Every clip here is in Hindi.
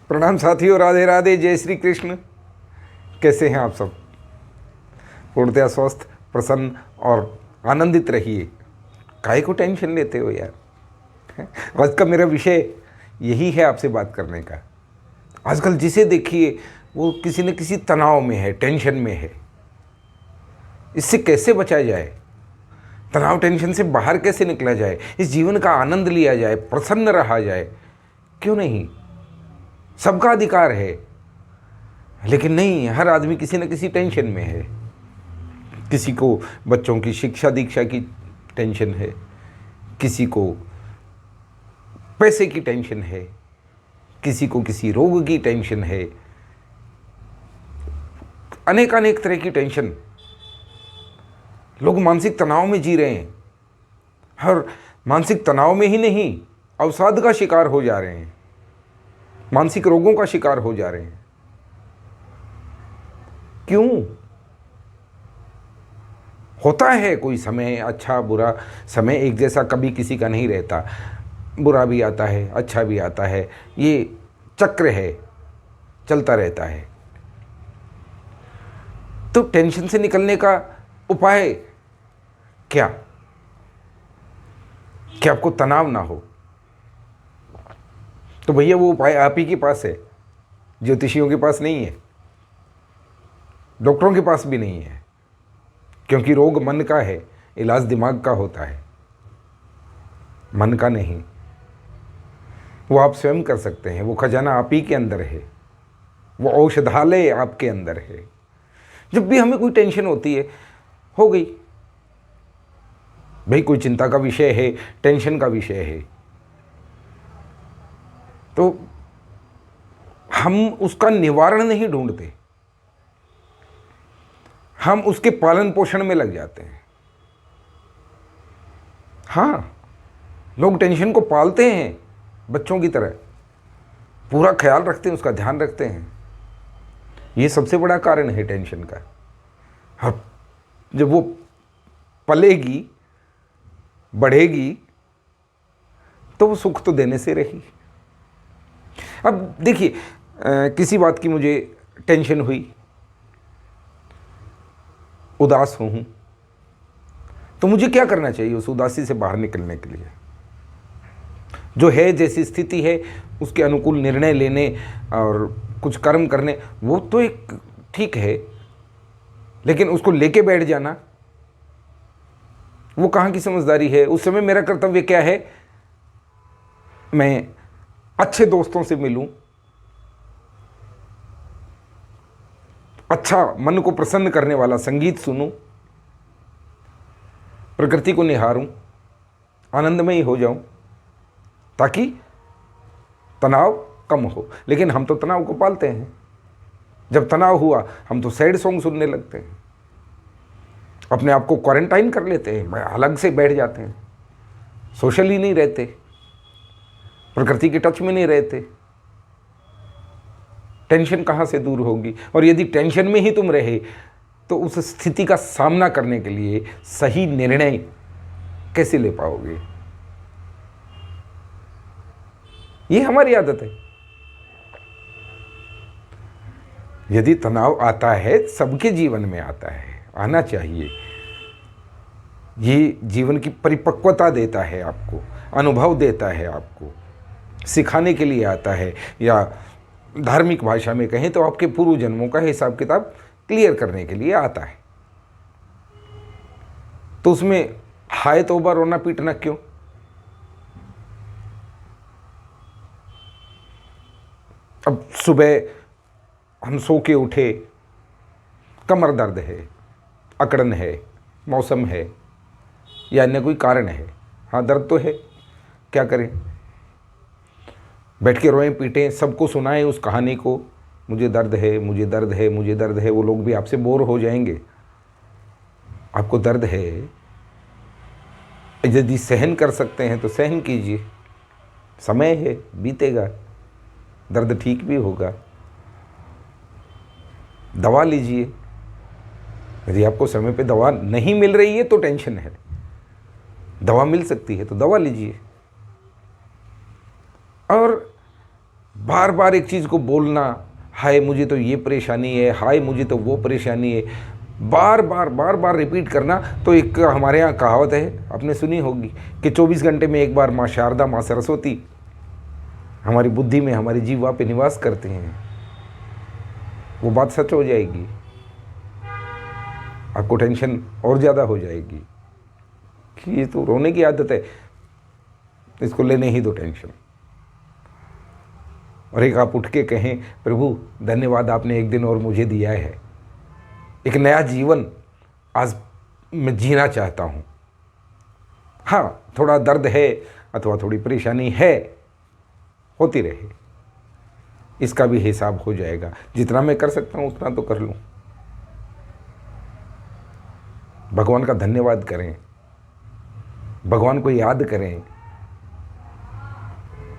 प्रणाम साथियों, राधे राधे, जय श्री कृष्ण। कैसे हैं आप सब? पूर्णतया स्वस्थ, प्रसन्न और आनंदित रहिए। काहे को टेंशन लेते हो यार? आज का मेरा विषय यही है आपसे बात करने का। आजकल जिसे देखिए वो किसी न किसी तनाव में है, टेंशन में है। इससे कैसे बचा जाए? तनाव टेंशन से बाहर कैसे निकला जाए? इस जीवन का आनंद लिया जाए, प्रसन्न रहा जाए। क्यों नहीं? सबका अधिकार है। लेकिन नहीं, हर आदमी किसी न किसी टेंशन में है। किसी को बच्चों की शिक्षा दीक्षा की टेंशन है, किसी को पैसे की टेंशन है, किसी को किसी रोग की टेंशन है, अनेक अनेक तरह की टेंशन। लोग मानसिक तनाव में जी रहे हैं और मानसिक तनाव में ही नहीं, अवसाद का शिकार हो जा रहे हैं, मानसिक रोगों का शिकार हो जा रहे हैं। क्यों? होता है कोई समय, अच्छा बुरा समय एक जैसा कभी किसी का नहीं रहता। बुरा भी आता है, अच्छा भी आता है। ये चक्र है, चलता रहता है। तो टेंशन से निकलने का उपाय क्या? कि आपको तनाव ना हो। तो भैया वो उपाय आप ही के पास है, ज्योतिषियों के पास नहीं है, डॉक्टरों के पास भी नहीं है। क्योंकि रोग मन का है, इलाज दिमाग का होता है, मन का नहीं। वो आप स्वयं कर सकते हैं। वो खजाना आप ही के अंदर है, वो औषधालय आपके अंदर है। जब भी हमें कोई टेंशन होती है, हो गई भाई, कोई चिंता का विषय है, टेंशन का विषय है, तो हम उसका निवारण नहीं ढूंढते, हम उसके पालन पोषण में लग जाते हैं। हाँ, लोग टेंशन को पालते हैं बच्चों की तरह, पूरा ख्याल रखते हैं, उसका ध्यान रखते हैं। ये सबसे बड़ा कारण है टेंशन का। और जब वो पलेगी, बढ़ेगी, तो वो सुख तो देने से रही। अब देखिए, किसी बात की मुझे टेंशन हुई, उदास हूँ, तो मुझे क्या करना चाहिए उस उदासी से बाहर निकलने के लिए? जो है, जैसी स्थिति है, उसके अनुकूल निर्णय लेने और कुछ कर्म करने, वो तो एक ठीक है। लेकिन उसको लेके बैठ जाना, वो कहाँ की समझदारी है? उस समय मेरा कर्तव्य क्या है? मैं अच्छे दोस्तों से मिलूं, अच्छा मन को प्रसन्न करने वाला संगीत सुनूं, प्रकृति को निहारूं, आनंदमयी हो जाऊं, ताकि तनाव कम हो। लेकिन हम तो तनाव को पालते हैं। जब तनाव हुआ, हम तो सैड सॉन्ग सुनने लगते हैं, अपने आप को क्वारंटाइन कर लेते हैं, अलग से बैठ जाते हैं, सोशल ही नहीं रहते, प्रकृति के टच में नहीं रहते। टेंशन कहाँ से दूर होगी? और यदि टेंशन में ही तुम रहे, तो उस स्थिति का सामना करने के लिए सही निर्णय कैसे ले पाओगे? ये हमारी आदत है। यदि तनाव आता है, सबके जीवन में आता है, आना चाहिए। ये जीवन की परिपक्वता देता है आपको, अनुभव देता है आपको, सिखाने के लिए आता है, या धार्मिक भाषा में कहें तो आपके पूर्व जन्मों का हिसाब किताब क्लियर करने के लिए आता है। तो उसमें हाय तौबा, रोना पीटना क्यों? अब सुबह हम सो के उठे, कमर दर्द है, अकड़न है, मौसम है, या अन्य कोई कारण है। हाँ, दर्द तो है, क्या करें? बैठ के रोएं पीटें, सबको सुनाएं उस कहानी को, मुझे दर्द है, मुझे दर्द है, मुझे दर्द है। वो लोग भी आपसे बोर हो जाएंगे। आपको दर्द है, यदि सहन कर सकते हैं तो सहन कीजिए। समय है, बीतेगा, दर्द ठीक भी होगा। दवा लीजिए। यदि आपको समय पे दवा नहीं मिल रही है तो टेंशन है, दवा मिल सकती है तो दवा लीजिए। और बार बार एक चीज़ को बोलना, हाय मुझे तो ये परेशानी है, हाय मुझे तो वो परेशानी है, बार बार रिपीट करना। तो एक हमारे यहाँ कहावत है, आपने सुनी होगी, कि 24 घंटे में एक बार माँ शारदा, माँ सरस्वती हमारी बुद्धि में, हमारी जीवा पे निवास करते हैं। वो बात सच हो जाएगी, आपको टेंशन और ज़्यादा हो जाएगी कि ये तो रोने की आदत है, इसको लेने ही दो टेंशन। और एक आप उठ के कहें, प्रभु धन्यवाद, आपने एक दिन और मुझे दिया है, एक नया जीवन आज मैं जीना चाहता हूँ। हाँ, थोड़ा दर्द है अथवा थोड़ी परेशानी है, होती रहे, इसका भी हिसाब हो जाएगा। जितना मैं कर सकता हूँ उतना तो कर लूँ। भगवान का धन्यवाद करें, भगवान को याद करें,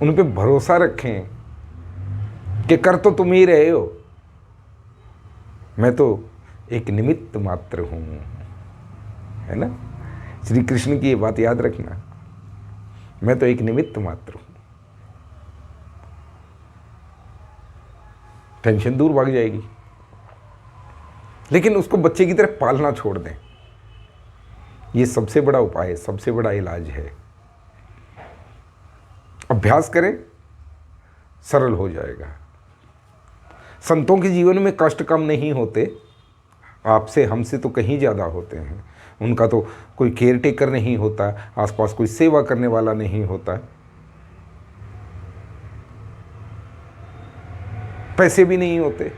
उन पे भरोसा रखें कि कर तो तुम ही रहे हो, मैं तो एक निमित्त मात्र हूं, है ना। श्री कृष्ण की ये बात याद रखना, मैं तो एक निमित्त मात्र हूं। टेंशन दूर भाग जाएगी। लेकिन उसको बच्चे की तरह पालना छोड़ दें, ये सबसे बड़ा उपाय है, सबसे बड़ा इलाज है। अभ्यास करें, सरल हो जाएगा। संतों के जीवन में कष्ट कम नहीं होते, आपसे हमसे तो कहीं ज़्यादा होते हैं। उनका तो कोई केयर टेकर नहीं होता, आसपास कोई सेवा करने वाला नहीं होता, पैसे भी नहीं होते,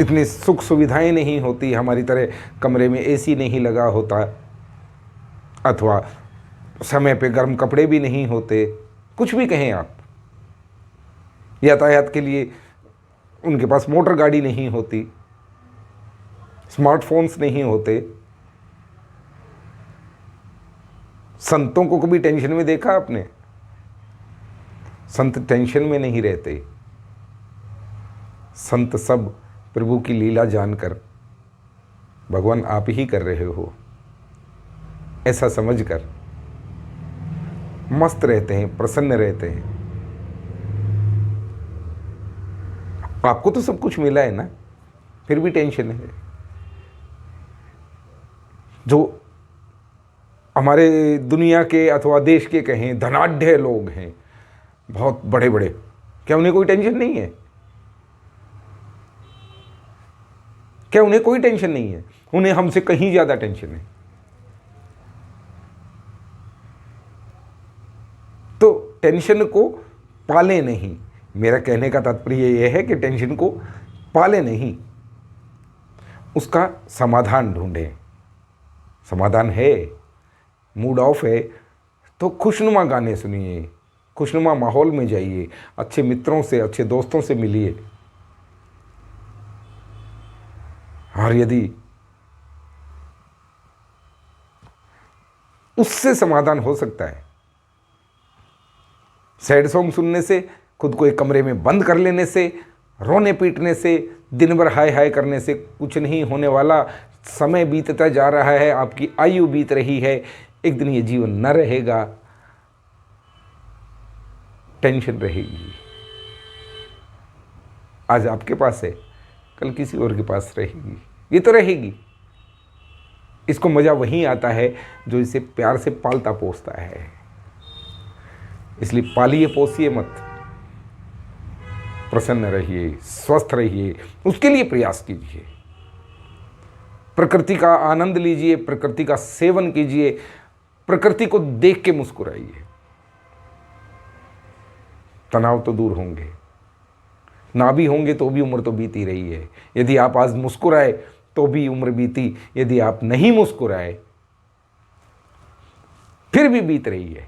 इतनी सुख सुविधाएं नहीं होती, हमारी तरह कमरे में एसी नहीं लगा होता, अथवा समय पे गर्म कपड़े भी नहीं होते, कुछ भी कहें आप। यातायात के लिए उनके पास मोटर गाड़ी नहीं होती, स्मार्टफोन्स नहीं होते। संतों को कभी टेंशन में देखा आपने? संत टेंशन में नहीं रहते। संत सब प्रभु की लीला जानकर, भगवान आप ही कर रहे हो ऐसा समझकर मस्त रहते हैं, प्रसन्न रहते हैं। आपको तो सब कुछ मिला है ना, फिर भी टेंशन है। जो हमारे दुनिया के अथवा देश के कहें धनाढ्य लोग हैं, बहुत बड़े बड़े, क्या उन्हें कोई टेंशन नहीं है? क्या उन्हें कोई टेंशन नहीं है? उन्हें हमसे कहीं ज्यादा टेंशन है। तो टेंशन को पाले नहीं, मेरा कहने का तात्पर्य यह है कि टेंशन को पाले नहीं, उसका समाधान ढूंढें। समाधान है, मूड ऑफ है तो खुशनुमा गाने सुनिए, खुशनुमा माहौल में जाइए, अच्छे मित्रों से, अच्छे दोस्तों से मिलिए। और यदि उससे समाधान हो सकता है, सैड सॉन्ग सुनने से, खुद को एक कमरे में बंद कर लेने से, रोने पीटने से, दिन भर हाय हाय करने से कुछ नहीं होने वाला। समय बीतता जा रहा है, आपकी आयु बीत रही है, एक दिन ये जीवन न रहेगा, टेंशन रहेगी। आज आपके पास है, कल किसी और के पास रहेगी, ये तो रहेगी। इसको मजा वहीं आता है जो इसे प्यार से पालता पोसता है। इसलिए पालिए पोसिए मत, प्रसन्न रहिए, स्वस्थ रहिए, उसके लिए प्रयास कीजिए। प्रकृति का आनंद लीजिए, प्रकृति का सेवन कीजिए, प्रकृति को देख के मुस्कुराइए। तनाव तो दूर होंगे, ना भी होंगे तो भी उम्र तो बीती रही है। यदि आप आज मुस्कुराए तो भी उम्र बीती, यदि आप नहीं मुस्कुराए फिर भी बीत रही है,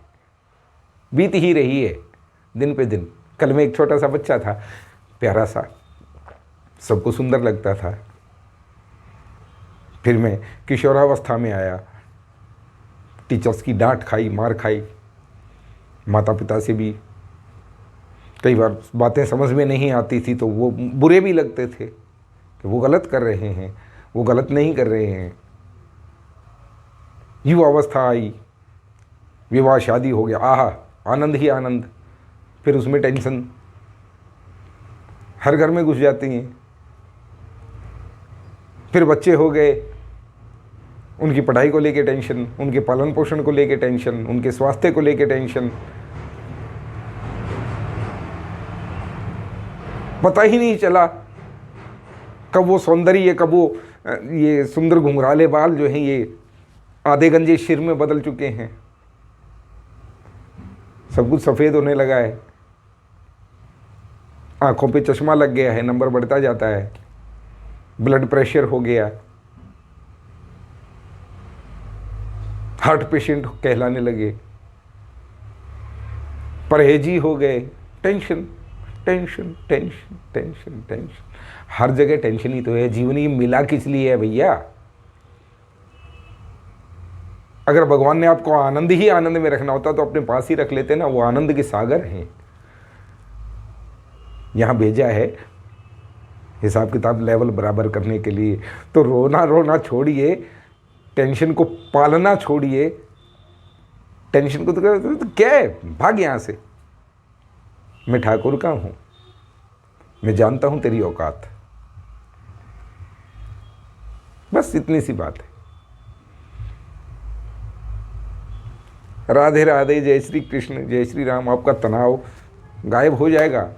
बीत ही रही है दिन पे दिन। कल में एक छोटा सा बच्चा था, प्यारा सा, सबको सुंदर लगता था। फिर मैं किशोरावस्था में आया, टीचर्स की डांट खाई, मार खाई, माता पिता से भी कई बार बातें समझ में नहीं आती थी तो वो बुरे भी लगते थे कि वो गलत कर रहे हैं, वो गलत नहीं कर रहे हैं। युवावस्था आई, विवाह शादी हो गया, आहा आनंद ही आनंद। फिर उसमें टेंशन हर घर में घुस जाती हैं। फिर बच्चे हो गए, उनकी पढ़ाई को लेके टेंशन, उनके पालन पोषण को लेके टेंशन, उनके स्वास्थ्य को लेके टेंशन। पता ही नहीं चला कब वो सौंदर्य, कब वो ये सुंदर घुंघराले बाल जो हैं ये आधे गंजे सिर में बदल चुके हैं। सब कुछ सफ़ेद होने लगा है, आंखों पे चश्मा लग गया है, नंबर बढ़ता जाता है, ब्लड प्रेशर हो गया, हार्ट पेशेंट कहलाने लगे, परहेजी हो गए। Tension tension tension tension tension, हर जगह टेंशन ही तो है। जीवन ये मिला किस लिए है भैया? अगर भगवान ने आपको आनंद ही आनंद में रखना होता तो अपने पास ही रख लेते ना। वो आनंद के सागर हैं, यहां भेजा है हिसाब किताब लेवल बराबर करने के लिए। तो रोना रोना छोड़िए, टेंशन को पालना छोड़िए। टेंशन को तो क्या है, भाग यहां से। मैं ठाकुर का हूं, मैं जानता हूं तेरी औकात। बस इतनी सी बात है। राधे राधे, जय श्री कृष्ण, जय श्री राम। आपका तनाव गायब हो जाएगा।